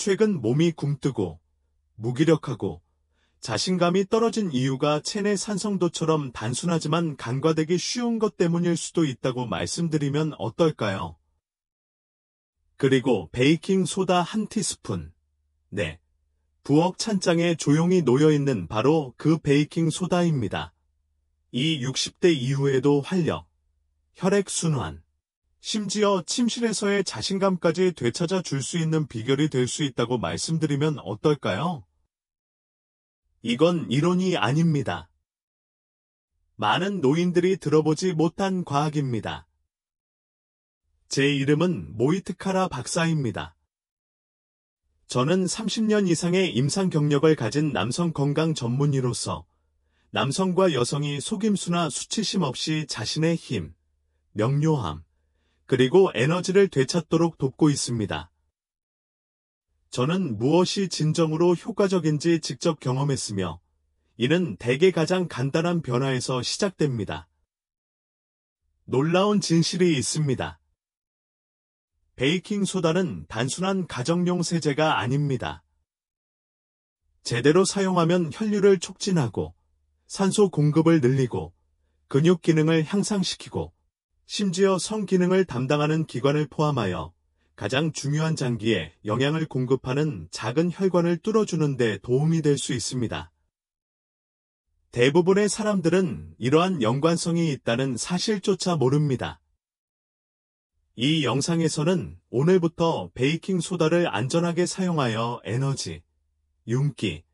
최근 몸이 굼뜨고 무기력하고 자신감이 떨어진 이유가 체내 산성도처럼 단순하지만 간과되기 쉬운 것 때문일 수도 있다고 말씀드리면 어떨까요? 그리고 베이킹 소다 한 티스푼. 네. 부엌 찬장에 조용히 놓여있는 바로 그 베이킹 소다입니다. 이 60대 이후에도 활력, 혈액순환, 심지어 침실에서의 자신감까지 되찾아 줄 수 있는 비결이 될 수 있다고 말씀드리면 어떨까요? 이건 이론이 아닙니다. 많은 노인들이 들어보지 못한 과학입니다. 제 이름은 모이트카라 박사입니다. 저는 30년 이상의 임상 경력을 가진 남성 건강 전문의로서 남성과 여성이 속임수나 수치심 없이 자신의 힘, 명료함, 그리고 에너지를 되찾도록 돕고 있습니다. 저는 무엇이 진정으로 효과적인지 직접 경험했으며 이는 대개 가장 간단한 변화에서 시작됩니다. 놀라운 진실이 있습니다. 베이킹소다는 단순한 가정용 세제가 아닙니다. 제대로 사용하면 혈류를 촉진하고 산소 공급을 늘리고 근육 기능을 향상시키고 심지어 성 기능을 담당하는 기관을 포함하여 가장 중요한 장기에 영양을 공급하는 작은 혈관을 뚫어주는 데 도움이 될 수 있습니다. 대부분의 사람들은 이러한 연관성이 있다는 사실조차 모릅니다. 이 영상에서는 오늘부터 베이킹소다를 안전하게 사용하여 에너지, 윤기,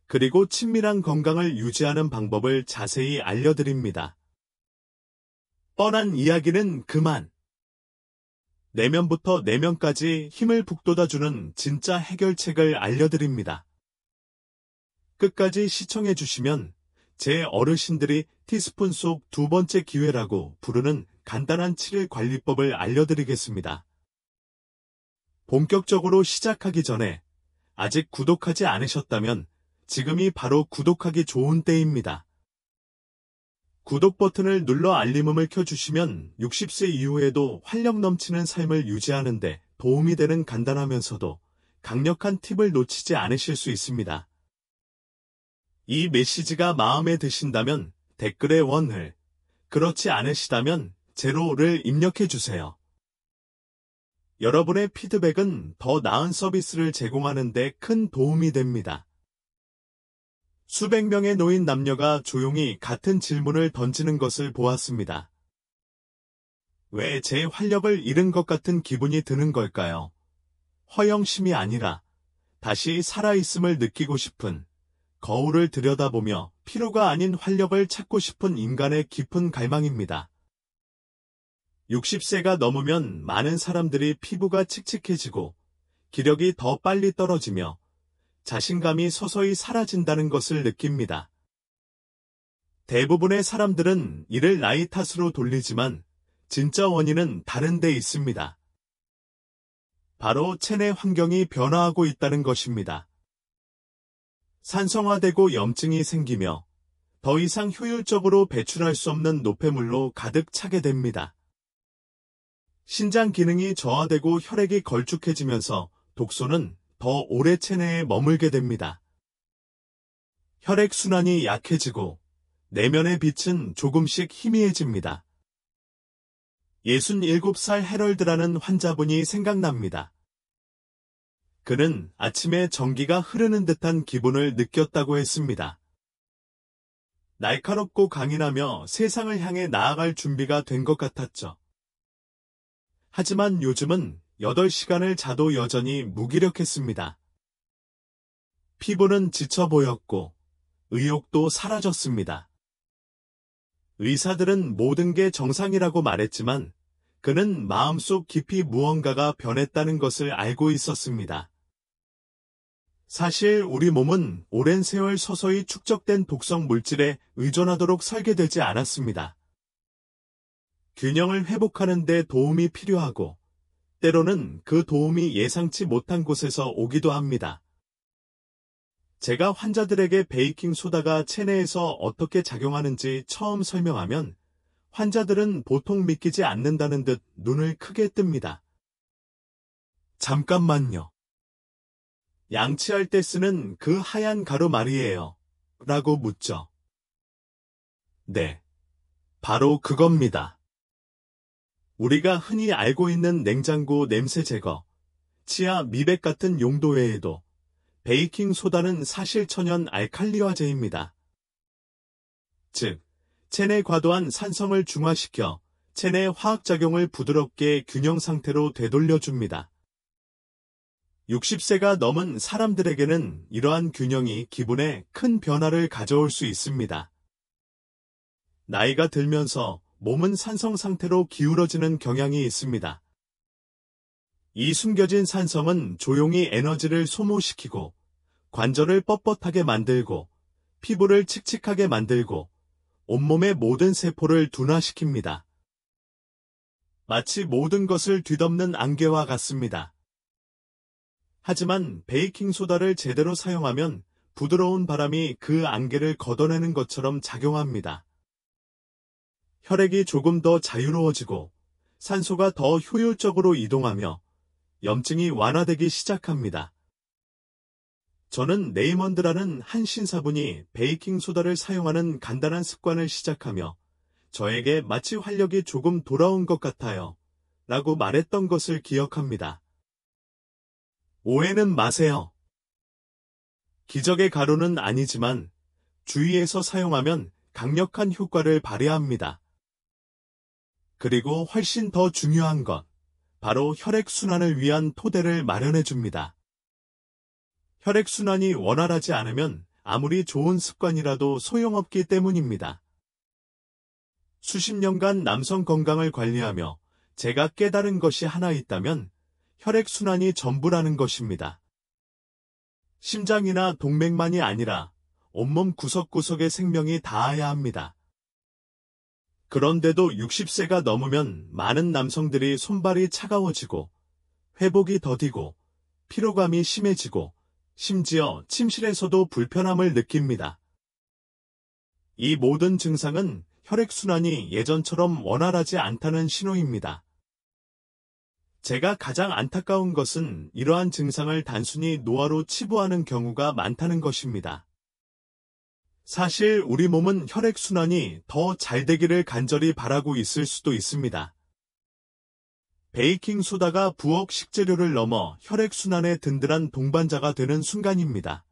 그리고 친밀한 건강을 유지하는 방법을 자세히 알려드립니다. 뻔한 이야기는 그만! 내면부터 내면까지 힘을 북돋아주는 진짜 해결책을 알려드립니다. 끝까지 시청해주시면 제 어르신들이 티스푼 속 두 번째 기회라고 부르는 간단한 7일 관리법을 알려드리겠습니다. 본격적으로 시작하기 전에 아직 구독하지 않으셨다면 지금이 바로 구독하기 좋은 때입니다. 구독 버튼을 눌러 알림음을 켜주시면 60세 이후에도 활력 넘치는 삶을 유지하는 데 도움이 되는 간단하면서도 강력한 팁을 놓치지 않으실 수 있습니다. 이 메시지가 마음에 드신다면 댓글에 1을, 그렇지 않으시다면 0를 입력해주세요. 여러분의 피드백은 더 나은 서비스를 제공하는 데 큰 도움이 됩니다. 수백 명의 노인 남녀가 조용히 같은 질문을 던지는 것을 보았습니다. 왜 제 활력을 잃은 것 같은 기분이 드는 걸까요? 허영심이 아니라 다시 살아있음을 느끼고 싶은, 거울을 들여다보며 피로가 아닌 활력을 찾고 싶은 인간의 깊은 갈망입니다. 60세가 넘으면 많은 사람들이 피부가 칙칙해지고 기력이 더 빨리 떨어지며 자신감이 서서히 사라진다는 것을 느낍니다. 대부분의 사람들은 이를 나이 탓으로 돌리지만 진짜 원인은 다른 데 있습니다. 바로 체내 환경이 변화하고 있다는 것입니다. 산성화되고 염증이 생기며 더 이상 효율적으로 배출할 수 없는 노폐물로 가득 차게 됩니다. 신장 기능이 저하되고 혈액이 걸쭉해지면서 독소는 더 오래 체내에 머물게 됩니다. 혈액순환이 약해지고 내면의 빛은 조금씩 희미해집니다. 67살 해럴드라는 환자분이 생각납니다. 그는 아침에 전기가 흐르는 듯한 기분을 느꼈다고 했습니다. 날카롭고 강인하며 세상을 향해 나아갈 준비가 된 것 같았죠. 하지만 요즘은 8시간을 자도 여전히 무기력했습니다. 피부는 지쳐 보였고 의욕도 사라졌습니다. 의사들은 모든 게 정상이라고 말했지만 그는 마음속 깊이 무언가가 변했다는 것을 알고 있었습니다. 사실 우리 몸은 오랜 세월 서서히 축적된 독성 물질에 의존하도록 설계되지 않았습니다. 균형을 회복하는 데 도움이 필요하고 때로는 그 도움이 예상치 못한 곳에서 오기도 합니다. 제가 환자들에게 베이킹 소다가 체내에서 어떻게 작용하는지 처음 설명하면 환자들은 보통 믿기지 않는다는 듯 눈을 크게 뜹니다. 잠깐만요. 양치할 때 쓰는 그 하얀 가루 말이에요. 라고 묻죠. 네, 바로 그겁니다. 우리가 흔히 알고 있는 냉장고 냄새 제거, 치아 미백 같은 용도 외에도 베이킹 소다는 사실 천연 알칼리화제입니다. 즉, 체내 과도한 산성을 중화시켜 체내 화학작용을 부드럽게 균형 상태로 되돌려줍니다. 60세가 넘은 사람들에게는 이러한 균형이 기분에 큰 변화를 가져올 수 있습니다. 나이가 들면서 몸은 산성 상태로 기울어지는 경향이 있습니다. 이 숨겨진 산성은 조용히 에너지를 소모시키고 관절을 뻣뻣하게 만들고 피부를 칙칙하게 만들고 온몸의 모든 세포를 둔화시킵니다. 마치 모든 것을 뒤덮는 안개와 같습니다. 하지만 베이킹소다를 제대로 사용하면 부드러운 바람이 그 안개를 걷어내는 것처럼 작용합니다. 혈액이 조금 더 자유로워지고 산소가 더 효율적으로 이동하며 염증이 완화되기 시작합니다. 저는 레이먼드라는 한 신사분이 베이킹소다를 사용하는 간단한 습관을 시작하며 저에게 마치 활력이 조금 돌아온 것 같아요. 라고 말했던 것을 기억합니다. 오해는 마세요. 기적의 가루는 아니지만 주위에서 사용하면 강력한 효과를 발휘합니다. 그리고 훨씬 더 중요한 것, 바로 혈액순환을 위한 토대를 마련해줍니다. 혈액순환이 원활하지 않으면 아무리 좋은 습관이라도 소용없기 때문입니다. 수십 년간 남성 건강을 관리하며 제가 깨달은 것이 하나 있다면 혈액순환이 전부라는 것입니다. 심장이나 동맥만이 아니라 온몸 구석구석의 생명이 닿아야 합니다. 그런데도 60세가 넘으면 많은 남성들이 손발이 차가워지고 회복이 더디고 피로감이 심해지고 심지어 침실에서도 불편함을 느낍니다. 이 모든 증상은 혈액순환이 예전처럼 원활하지 않다는 신호입니다. 제가 가장 안타까운 것은 이러한 증상을 단순히 노화로 치부하는 경우가 많다는 것입니다. 사실 우리 몸은 혈액순환이 더 잘 되기를 간절히 바라고 있을 수도 있습니다. 베이킹소다가 부엌 식재료를 넘어 혈액순환의 든든한 동반자가 되는 순간입니다.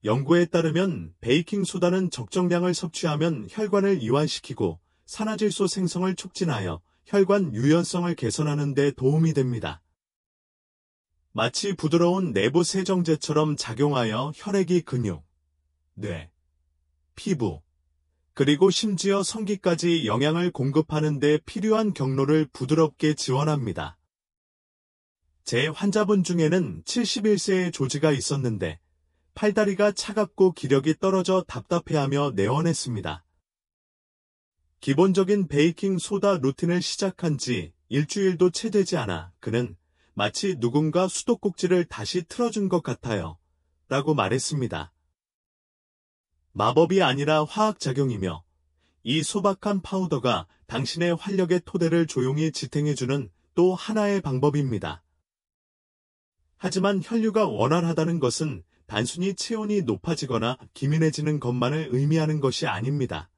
연구에 따르면 베이킹소다는 적정량을 섭취하면 혈관을 이완시키고 산화질소 생성을 촉진하여 혈관 유연성을 개선하는 데 도움이 됩니다. 마치 부드러운 내부 세정제처럼 작용하여 혈액이 근육, 뇌, 피부, 그리고 심지어 성기까지 영양을 공급하는 데 필요한 경로를 부드럽게 지원합니다. 제 환자분 중에는 71세의 조지가 있었는데 팔다리가 차갑고 기력이 떨어져 답답해하며 내원했습니다. 기본적인 베이킹 소다 루틴을 시작한 지 일주일도 채 되지 않아 그는 마치 누군가 수도꼭지를 다시 틀어준 것 같아요. 라고 말했습니다. 마법이 아니라 화학작용이며 이 소박한 파우더가 당신의 활력의 토대를 조용히 지탱해주는 또 하나의 방법입니다. 하지만 혈류가 원활하다는 것은 단순히 체온이 높아지거나 기민해지는 것만을 의미하는 것이 아닙니다.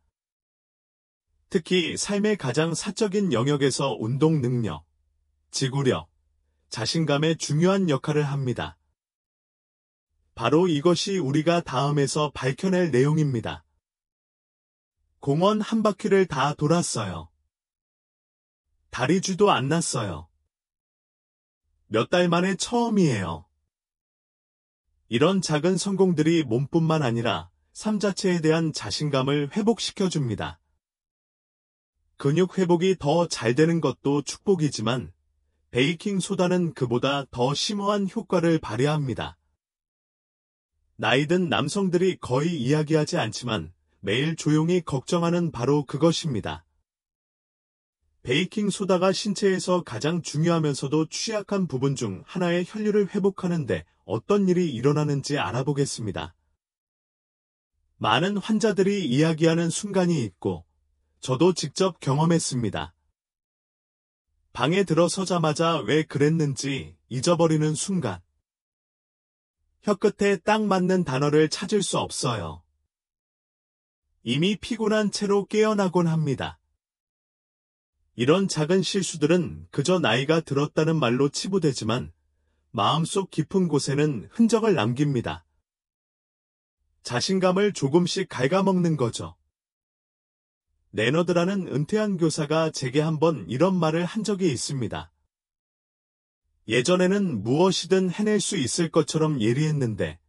특히 삶의 가장 사적인 영역에서 운동 능력, 지구력, 자신감에 중요한 역할을 합니다. 바로 이것이 우리가 다음에서 밝혀낼 내용입니다. 공원 한 바퀴를 다 돌았어요. 다리쥐도 안 났어요. 몇 달 만에 처음이에요. 이런 작은 성공들이 몸뿐만 아니라 삶 자체에 대한 자신감을 회복시켜줍니다. 근육 회복이 더 잘 되는 것도 축복이지만 베이킹 소다는 그보다 더 심오한 효과를 발휘합니다. 나이든 남성들이 거의 이야기하지 않지만 매일 조용히 걱정하는 바로 그것입니다. 베이킹 소다가 신체에서 가장 중요하면서도 취약한 부분 중 하나의 혈류를 회복하는데 어떤 일이 일어나는지 알아보겠습니다. 많은 환자들이 이야기하는 순간이 있고 저도 직접 경험했습니다. 방에 들어서자마자 왜 그랬는지 잊어버리는 순간. 혀끝에 딱 맞는 단어를 찾을 수 없어요. 이미 피곤한 채로 깨어나곤 합니다. 이런 작은 실수들은 그저 나이가 들었다는 말로 치부되지만 마음속 깊은 곳에는 흔적을 남깁니다. 자신감을 조금씩 갉아먹는 거죠. 레너드라는 은퇴한 교사가 제게 한번 이런 말을 한 적이 있습니다. 예전에는 무엇이든 해낼 수 있을 것처럼 예리했는데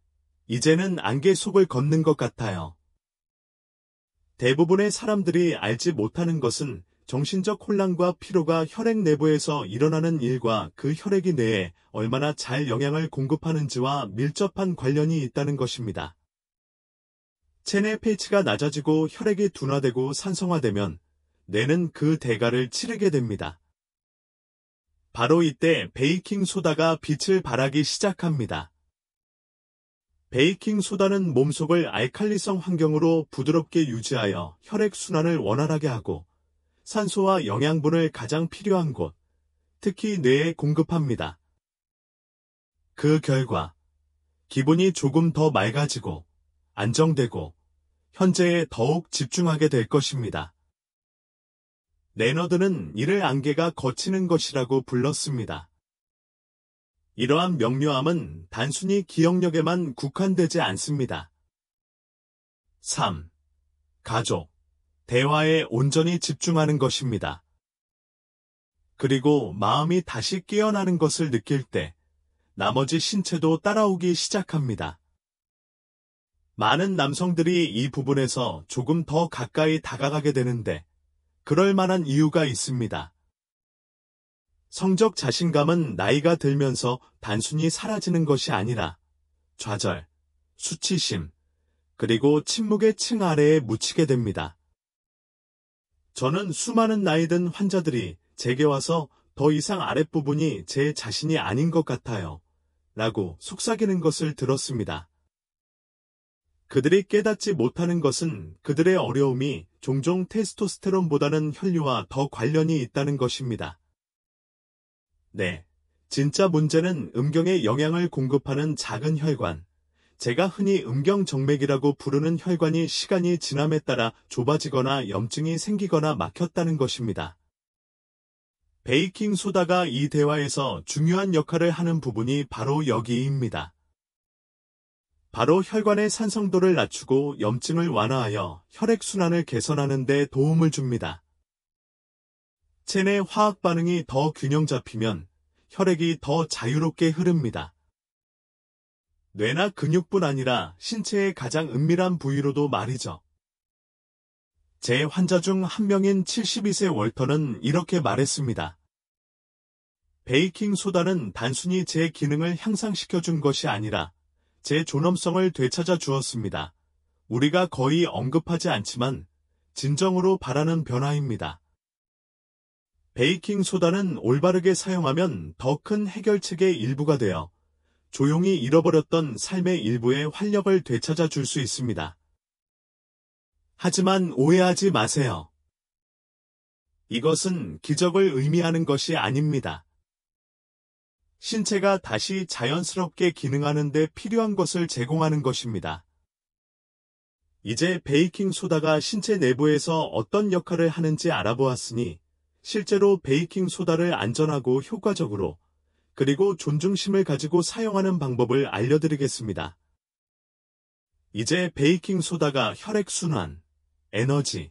이제는 안개 속을 걷는 것 같아요. 대부분의 사람들이 알지 못하는 것은 정신적 혼란과 피로가 혈액 내부에서 일어나는 일과 그 혈액이 뇌에 얼마나 잘 영양을 공급하는지와 밀접한 관련이 있다는 것입니다. 체내 pH가 낮아지고 혈액이 둔화되고 산성화되면 뇌는 그 대가를 치르게 됩니다. 바로 이때 베이킹 소다가 빛을 발하기 시작합니다. 베이킹 소다는 몸속을 알칼리성 환경으로 부드럽게 유지하여 혈액 순환을 원활하게 하고 산소와 영양분을 가장 필요한 곳, 특히 뇌에 공급합니다. 그 결과 기분이 조금 더 맑아지고 안정되고 현재에 더욱 집중하게 될 것입니다. 레너드는 이를 안개가 걷히는 것이라고 불렀습니다. 이러한 명료함은 단순히 기억력에만 국한되지 않습니다. 3. 가족, 대화에 온전히 집중하는 것입니다. 그리고 마음이 다시 깨어나는 것을 느낄 때 나머지 신체도 따라오기 시작합니다. 많은 남성들이 이 부분에서 조금 더 가까이 다가가게 되는데 그럴 만한 이유가 있습니다. 성적 자신감은 나이가 들면서 단순히 사라지는 것이 아니라 좌절, 수치심, 그리고 침묵의 층 아래에 묻히게 됩니다. 저는 수많은 나이 든 환자들이 제게 와서 더 이상 아랫부분이 제 자신이 아닌 것 같아요. 라고 속삭이는 것을 들었습니다. 그들이 깨닫지 못하는 것은 그들의 어려움이 종종 테스토스테론보다는 혈류와 더 관련이 있다는 것입니다. 네, 진짜 문제는 음경에 영양을 공급하는 작은 혈관, 제가 흔히 음경정맥이라고 부르는 혈관이 시간이 지남에 따라 좁아지거나 염증이 생기거나 막혔다는 것입니다. 베이킹 소다가 이 대화에서 중요한 역할을 하는 부분이 바로 여기입니다. 바로 혈관의 산성도를 낮추고 염증을 완화하여 혈액순환을 개선하는 데 도움을 줍니다. 체내 화학 반응이 더 균형 잡히면 혈액이 더 자유롭게 흐릅니다. 뇌나 근육뿐 아니라 신체의 가장 은밀한 부위로도 말이죠. 제 환자 중 한 명인 72세 월터는 이렇게 말했습니다. 베이킹 소다는 단순히 제 기능을 향상시켜준 것이 아니라 제 존엄성을 되찾아 주었습니다. 우리가 거의 언급하지 않지만 진정으로 바라는 변화입니다. 베이킹 소다는 올바르게 사용하면 더 큰 해결책의 일부가 되어 조용히 잃어버렸던 삶의 일부의 활력을 되찾아 줄 수 있습니다. 하지만 오해하지 마세요. 이것은 기적을 의미하는 것이 아닙니다. 신체가 다시 자연스럽게 기능하는 데 필요한 것을 제공하는 것입니다. 이제 베이킹 소다가 신체 내부에서 어떤 역할을 하는지 알아보았으니 실제로 베이킹 소다를 안전하고 효과적으로 그리고 존중심을 가지고 사용하는 방법을 알려드리겠습니다. 이제 베이킹 소다가 혈액순환, 에너지,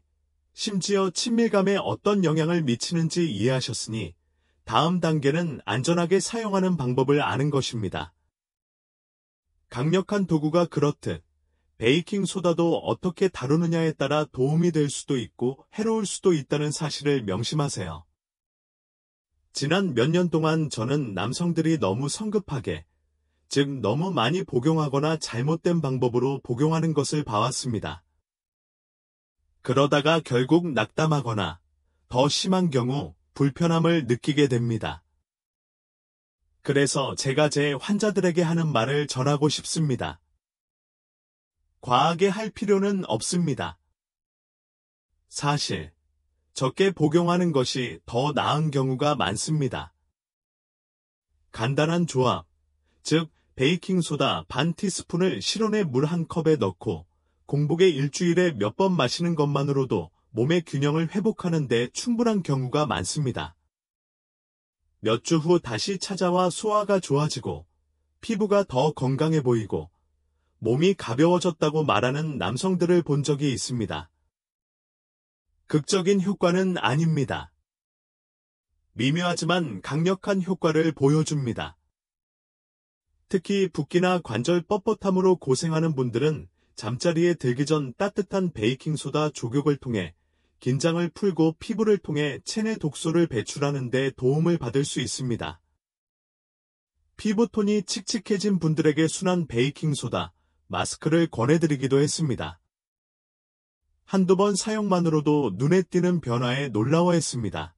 심지어 친밀감에 어떤 영향을 미치는지 이해하셨으니 다음 단계는 안전하게 사용하는 방법을 아는 것입니다. 강력한 도구가 그렇듯 베이킹 소다도 어떻게 다루느냐에 따라 도움이 될 수도 있고 해로울 수도 있다는 사실을 명심하세요. 지난 몇 년 동안 저는 남성들이 너무 성급하게, 즉 너무 많이 복용하거나 잘못된 방법으로 복용하는 것을 봐왔습니다. 그러다가 결국 낙담하거나 더 심한 경우 불편함을 느끼게 됩니다. 그래서 제가 제 환자들에게 하는 말을 전하고 싶습니다. 과하게 할 필요는 없습니다. 사실, 적게 복용하는 것이 더 나은 경우가 많습니다. 간단한 조합, 즉 베이킹소다 반 티스푼을 실온의 물 한 컵에 넣고 공복에 일주일에 몇 번 마시는 것만으로도 몸의 균형을 회복하는 데 충분한 경우가 많습니다. 몇 주 후 다시 찾아와 소화가 좋아지고 피부가 더 건강해 보이고 몸이 가벼워졌다고 말하는 남성들을 본 적이 있습니다. 극적인 효과는 아닙니다. 미묘하지만 강력한 효과를 보여줍니다. 특히 붓기나 관절 뻣뻣함으로 고생하는 분들은 잠자리에 들기 전 따뜻한 베이킹소다 족욕을 통해 긴장을 풀고 피부를 통해 체내 독소를 배출하는 데 도움을 받을 수 있습니다. 피부톤이 칙칙해진 분들에게 순한 베이킹소다 마스크를 권해드리기도 했습니다. 한두 번 사용만으로도 눈에 띄는 변화에 놀라워했습니다.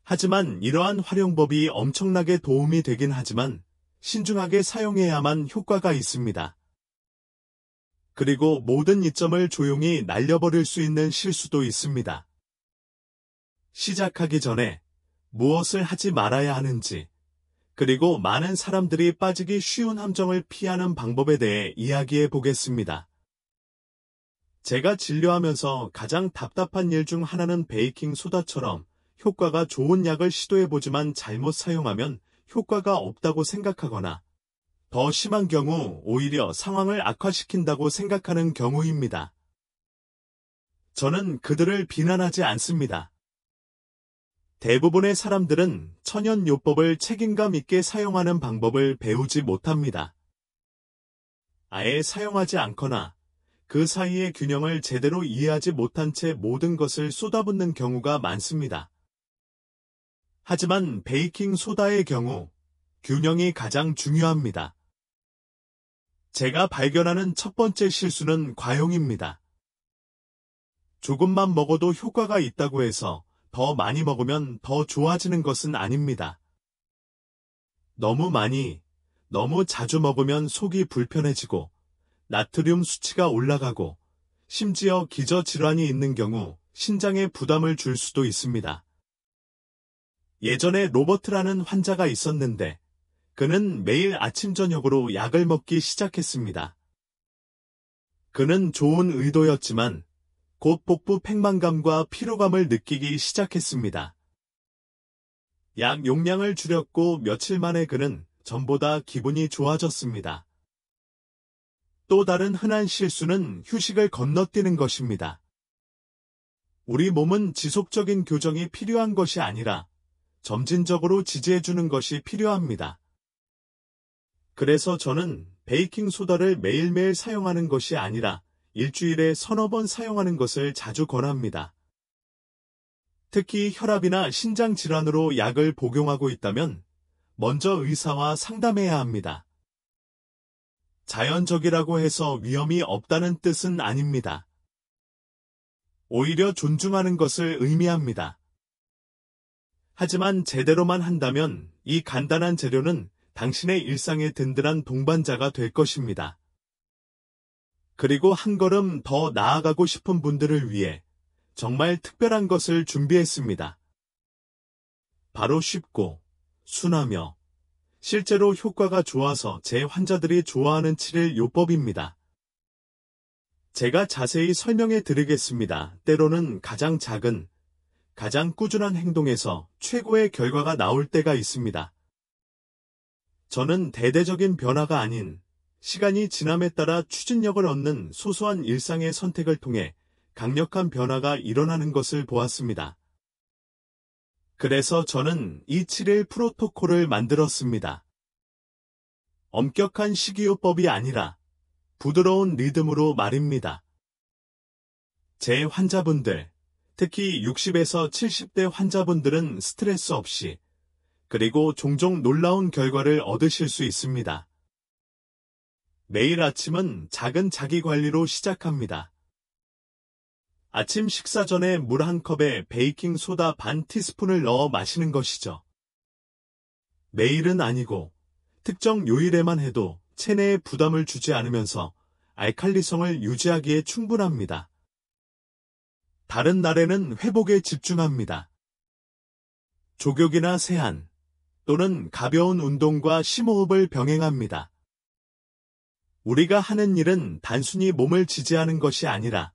하지만 이러한 활용법이 엄청나게 도움이 되긴 하지만 신중하게 사용해야만 효과가 있습니다. 그리고 모든 이점을 조용히 날려버릴 수 있는 실수도 있습니다. 시작하기 전에 무엇을 하지 말아야 하는지, 그리고 많은 사람들이 빠지기 쉬운 함정을 피하는 방법에 대해 이야기해 보겠습니다. 제가 진료하면서 가장 답답한 일 중 하나는 베이킹 소다처럼 효과가 좋은 약을 시도해보지만 잘못 사용하면 효과가 없다고 생각하거나 더 심한 경우 오히려 상황을 악화시킨다고 생각하는 경우입니다. 저는 그들을 비난하지 않습니다. 대부분의 사람들은 천연요법을 책임감 있게 사용하는 방법을 배우지 못합니다. 아예 사용하지 않거나 그 사이의 균형을 제대로 이해하지 못한 채 모든 것을 쏟아붓는 경우가 많습니다. 하지만 베이킹 소다의 경우 균형이 가장 중요합니다. 제가 발견하는 첫 번째 실수는 과용입니다. 조금만 먹어도 효과가 있다고 해서 더 많이 먹으면 더 좋아지는 것은 아닙니다. 너무 많이, 너무 자주 먹으면 속이 불편해지고 나트륨 수치가 올라가고 심지어 기저질환이 있는 경우 신장에 부담을 줄 수도 있습니다. 예전에 로버트라는 환자가 있었는데 그는 매일 아침 저녁으로 약을 먹기 시작했습니다. 그는 좋은 의도였지만 곧 복부 팽만감과 피로감을 느끼기 시작했습니다. 약 용량을 줄였고 며칠 만에 그는 전보다 기분이 좋아졌습니다. 또 다른 흔한 실수는 휴식을 건너뛰는 것입니다. 우리 몸은 지속적인 교정이 필요한 것이 아니라 점진적으로 지지해주는 것이 필요합니다. 그래서 저는 베이킹소다를 매일매일 사용하는 것이 아니라 일주일에 서너 번 사용하는 것을 자주 권합니다. 특히 혈압이나 신장 질환으로 약을 복용하고 있다면 먼저 의사와 상담해야 합니다. 자연적이라고 해서 위험이 없다는 뜻은 아닙니다. 오히려 존중하는 것을 의미합니다. 하지만 제대로만 한다면 이 간단한 재료는 당신의 일상의 든든한 동반자가 될 것입니다. 그리고 한 걸음 더 나아가고 싶은 분들을 위해 정말 특별한 것을 준비했습니다. 바로 쉽고 순하며 실제로 효과가 좋아서 제 환자들이 좋아하는 7일 요법입니다. 제가 자세히 설명해 드리겠습니다. 때로는 가장 작은, 가장 꾸준한 행동에서 최고의 결과가 나올 때가 있습니다. 저는 대대적인 변화가 아닌 시간이 지남에 따라 추진력을 얻는 소소한 일상의 선택을 통해 강력한 변화가 일어나는 것을 보았습니다. 그래서 저는 이 7일 프로토콜을 만들었습니다. 엄격한 식이요법이 아니라 부드러운 리듬으로 말입니다. 제 환자분들, 특히 60에서 70대 환자분들은 스트레스 없이 그리고 종종 놀라운 결과를 얻으실 수 있습니다. 매일 아침은 작은 자기관리로 시작합니다. 아침 식사 전에 물 한 컵에 베이킹 소다 반 티스푼을 넣어 마시는 것이죠. 매일은 아니고 특정 요일에만 해도 체내에 부담을 주지 않으면서 알칼리성을 유지하기에 충분합니다. 다른 날에는 회복에 집중합니다. 족욕이나 세안, 또는 가벼운 운동과 심호흡을 병행합니다. 우리가 하는 일은 단순히 몸을 지지하는 것이 아니라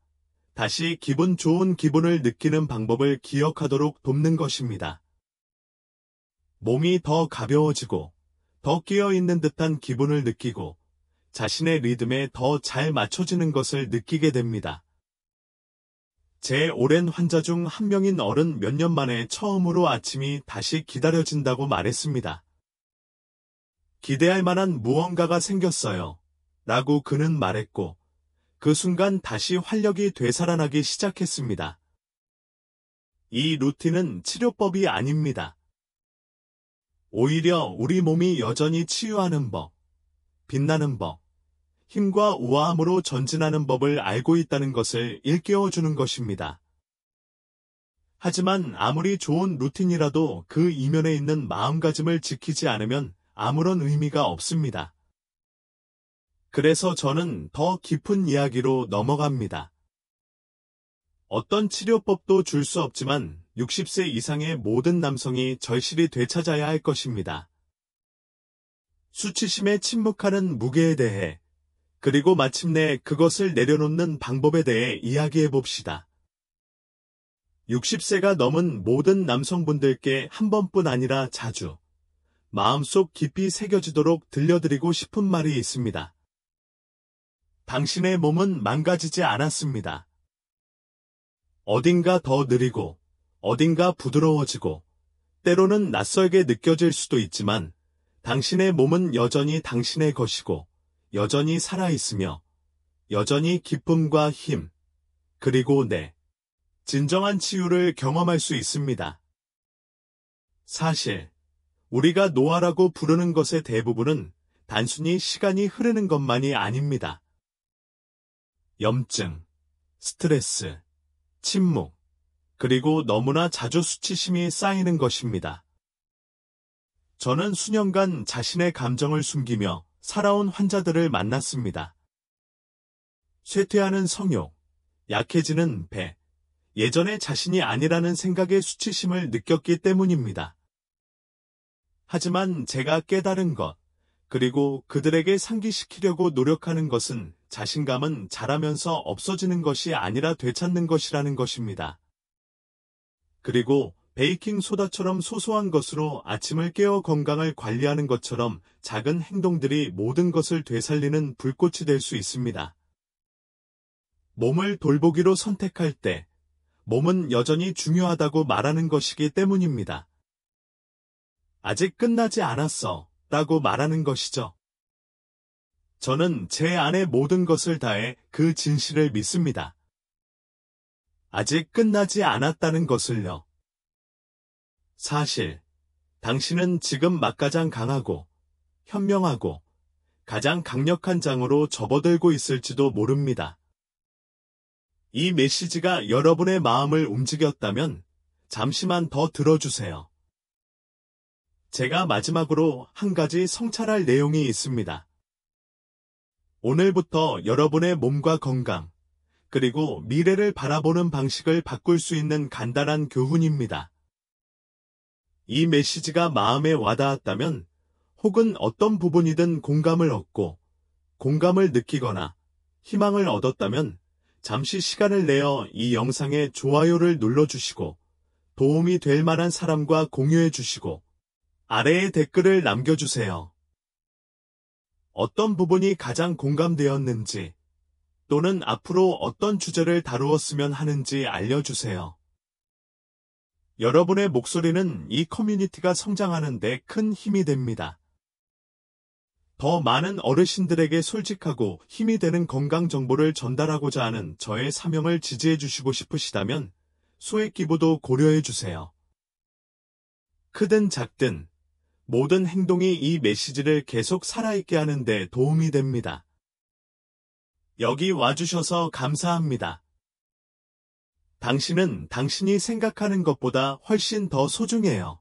다시 기분 좋은 기분을 느끼는 방법을 기억하도록 돕는 것입니다. 몸이 더 가벼워지고 더 끼어있는 듯한 기분을 느끼고 자신의 리듬에 더 잘 맞춰지는 것을 느끼게 됩니다. 제 오랜 환자 중 한 명인 어른 몇 년 만에 처음으로 아침이 다시 기다려진다고 말했습니다. 기대할 만한 무언가가 생겼어요. 라고 그는 말했고, 그 순간 다시 활력이 되살아나기 시작했습니다. 이 루틴은 치료법이 아닙니다. 오히려 우리 몸이 여전히 치유하는 법, 빛나는 법, 힘과 우아함으로 전진하는 법을 알고 있다는 것을 일깨워주는 것입니다. 하지만 아무리 좋은 루틴이라도 그 이면에 있는 마음가짐을 지키지 않으면 아무런 의미가 없습니다. 그래서 저는 더 깊은 이야기로 넘어갑니다. 어떤 치료법도 줄 수 없지만 60세 이상의 모든 남성이 절실히 되찾아야 할 것입니다. 수치심에 침묵하는 무게에 대해, 그리고 마침내 그것을 내려놓는 방법에 대해 이야기해 봅시다. 60세가 넘은 모든 남성분들께 한 번뿐 아니라 자주, 마음속 깊이 새겨지도록 들려드리고 싶은 말이 있습니다. 당신의 몸은 망가지지 않았습니다. 어딘가 더 느리고, 어딘가 부드러워지고, 때로는 낯설게 느껴질 수도 있지만, 당신의 몸은 여전히 당신의 것이고, 여전히 살아있으며, 여전히 기쁨과 힘, 그리고 진정한 치유를 경험할 수 있습니다. 사실, 우리가 노화라고 부르는 것의 대부분은 단순히 시간이 흐르는 것만이 아닙니다. 염증, 스트레스, 침묵, 그리고 너무나 자주 수치심이 쌓이는 것입니다. 저는 수년간 자신의 감정을 숨기며 살아온 환자들을 만났습니다. 쇠퇴하는 성욕, 약해지는 배, 예전의 자신이 아니라는 생각의 수치심을 느꼈기 때문입니다. 하지만 제가 깨달은 것, 그리고 그들에게 상기시키려고 노력하는 것은 자신감은 자라면서 없어지는 것이 아니라 되찾는 것이라는 것입니다. 그리고 베이킹 소다처럼 소소한 것으로 아침을 깨어 건강을 관리하는 것처럼 작은 행동들이 모든 것을 되살리는 불꽃이 될 수 있습니다. 몸을 돌보기로 선택할 때, 몸은 여전히 중요하다고 말하는 것이기 때문입니다. 아직 끝나지 않았어 라고 말하는 것이죠. 저는 제 안의 모든 것을 다해 그 진실을 믿습니다. 아직 끝나지 않았다는 것을요. 사실, 당신은 지금 막 가장 강하고, 현명하고, 가장 강력한 장으로 접어들고 있을지도 모릅니다. 이 메시지가 여러분의 마음을 움직였다면, 잠시만 더 들어주세요. 제가 마지막으로 한 가지 성찰할 내용이 있습니다. 오늘부터 여러분의 몸과 건강, 그리고 미래를 바라보는 방식을 바꿀 수 있는 간단한 교훈입니다. 이 메시지가 마음에 와닿았다면, 혹은 어떤 부분이든 공감을 얻고, 공감을 느끼거나 희망을 얻었다면, 잠시 시간을 내어 이 영상에 좋아요를 눌러주시고, 도움이 될 만한 사람과 공유해 주시고, 아래에 댓글을 남겨주세요. 어떤 부분이 가장 공감되었는지, 또는 앞으로 어떤 주제를 다루었으면 하는지 알려주세요. 여러분의 목소리는 이 커뮤니티가 성장하는 데 큰 힘이 됩니다. 더 많은 어르신들에게 솔직하고 힘이 되는 건강 정보를 전달하고자 하는 저의 사명을 지지해 주시고 싶으시다면 소액 기부도 고려해 주세요. 크든 작든 모든 행동이 이 메시지를 계속 살아있게 하는 데 도움이 됩니다. 여기 와주셔서 감사합니다. 당신은 당신이 생각하는 것보다 훨씬 더 소중해요.